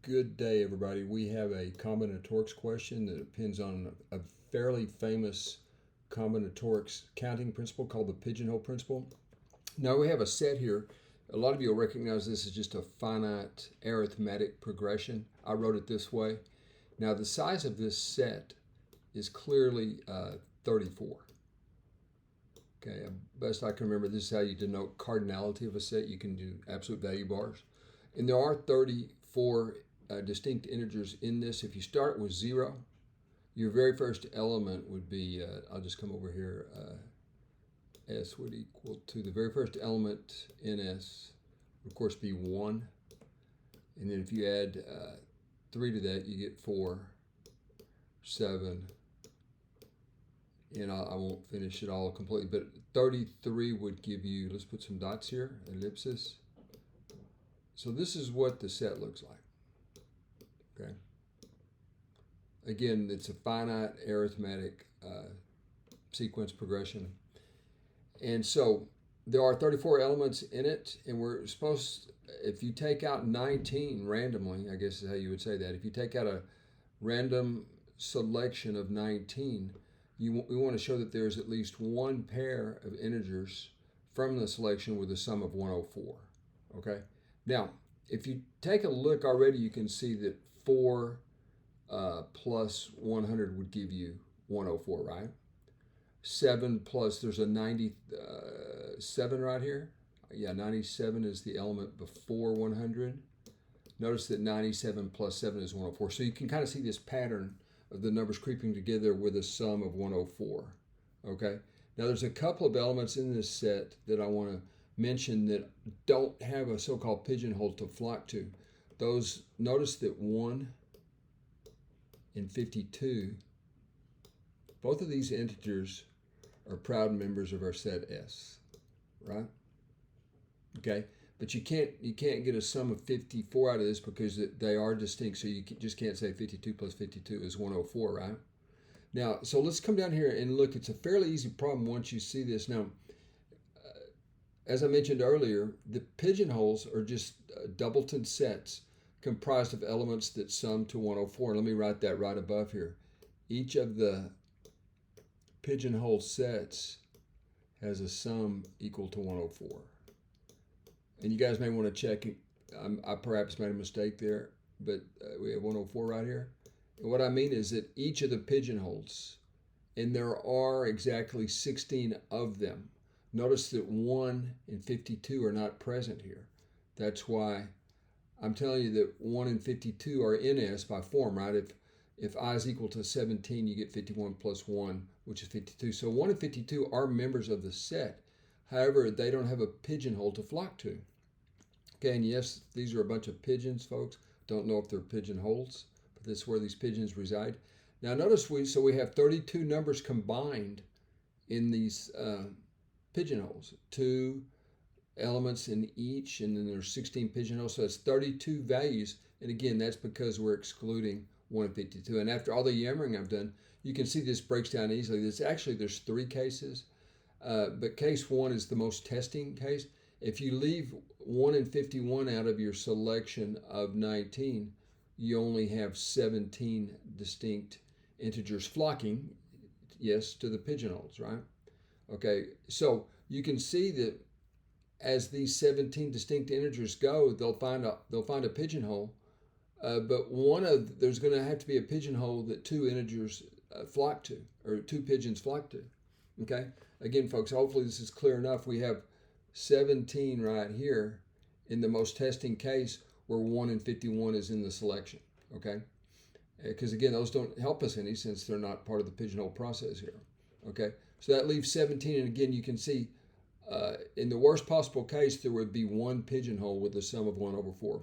Good day, everybody. We have a combinatorics question that depends on a fairly famous combinatorics counting principle called the pigeonhole principle. Now we have a set here. A lot of you will recognize this as just a finite arithmetic progression. I wrote it this way. Now the size of this set is clearly 34. Okay, best I can remember, this is how you denote cardinality of a set. You can do absolute value bars. And there are 34 distinct integers in this. If you start with 0, your very first element would be, I'll just come over here, s would equal to the very first element in s would of course be 1. And then if you add 3 to that, you get 4, 7, and I won't finish it all completely, but 33 would give you, let's put some dots here, ellipsis. So this is what the set looks like. Okay. Again, it's a finite arithmetic sequence progression. And so there are 34 elements in it, and we're supposed, if you take out 19 randomly, I guess is how you would say that, if you take out a random selection of 19, we want to show that there's at least one pair of integers from the selection with a sum of 104. Okay. Now, if you take a look already, you can see that 4 plus 100 would give you 104, right? 7 plus, there's a 97 right here. Yeah, 97 is the element before 100. Notice that 97 plus 7 is 104. So you can kind of see this pattern of the numbers creeping together with a sum of 104. Okay? Now there's a couple of elements in this set that I want to mention that don't have a so-called pigeonhole to flock to. Those, notice that 1 and 52, both of these integers are proud members of our set S, right? Okay, but you can't get a sum of 54 out of this because they are distinct, so you just can't say 52 plus 52 is 104, right? Now, so let's come down here and look. It's a fairly easy problem once you see this. Now, as I mentioned earlier, the pigeonholes are just doubleton sets comprised of elements that sum to 104. Let me write that right above here. Each of the pigeonhole sets has a sum equal to 104. And you guys may want to check, I perhaps made a mistake there, but we have 104 right here. And what I mean is that each of the pigeonholes, and there are exactly 16 of them. Notice that 1 and 52 are not present here. That's why I'm telling you that 1 and 52 are in S by form, right? If I is equal to 17, you get 51 plus 1, which is 52. So 1 and 52 are members of the set. However, they don't have a pigeonhole to flock to. Okay, and yes, these are a bunch of pigeons, folks. Don't know if they're pigeonholes, but this is where these pigeons reside. Now notice we have 32 numbers combined in these pigeonholes, 2 elements in each, and then there's 16 pigeonholes, so it's 32 values. And again, that's because we're excluding 1 and 52. And after all the yammering I've done, you can see this breaks down easily. There's 3 cases, but case 1 is the most testing case. If you leave 1 and 51 out of your selection of 19, you only have 17 distinct integers flocking, yes, to the pigeonholes, right? Okay, so you can see that as these 17 distinct integers go, they'll find a pigeonhole, but there's going to have to be a pigeonhole that 2 integers flock to, or 2 pigeons flock to. Okay, again, folks, hopefully this is clear enough. We have 17 right here in the most testing case where 1 and 51 is in the selection. Okay, because again, those don't help us any since they're not part of the pigeonhole process here. Okay, so that leaves 17, and again, you can see in the worst possible case, there would be 1 pigeonhole with a sum of 1/4.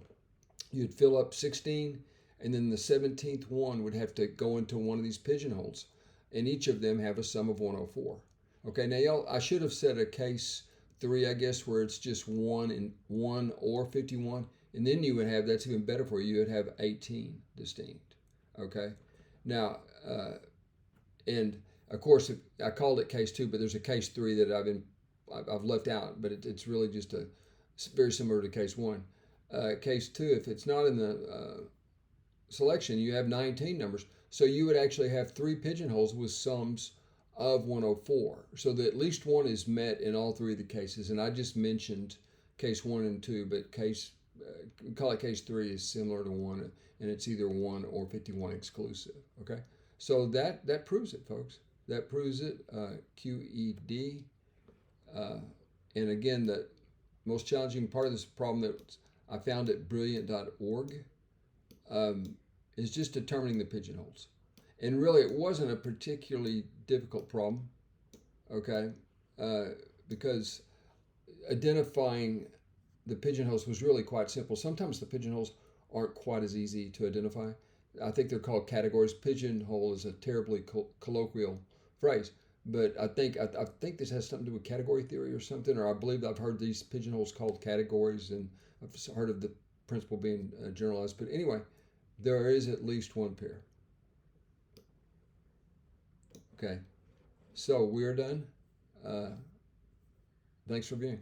You'd fill up 16, and then the 17th one would have to go into one of these pigeonholes, and each of them have a sum of 1/4. Okay, now I should have said a case 3, I guess, where it's just 1 or 51, and then you would have, that's even better for you, you would have 18 distinct. Okay, now, and of course, I called it case 2, but there's a case 3 that I've left out, but it's really just very similar to case 1. Case 2, if it's not in the selection, you have 19 numbers. So you would actually have 3 pigeonholes with sums of 104. So that at least one is met in all 3 of the cases. And I just mentioned case 1 and 2, but call it case 3 is similar to 1, and it's either 1 or 51 exclusive. Okay, so that proves it, folks. That proves it. QED. And again, the most challenging part of this problem that I found at brilliant.org is just determining the pigeonholes. And really, it wasn't a particularly difficult problem, okay, because identifying the pigeonholes was really quite simple. Sometimes the pigeonholes aren't quite as easy to identify. I think they're called categories. Pigeonhole is a terribly colloquial phrase, but I think this has something to do with category theory or something, or I believe I've heard these pigeonholes called categories, and I've heard of the principle being generalized. But anyway, there is at least one pair. Okay, so we're done. Thanks for viewing.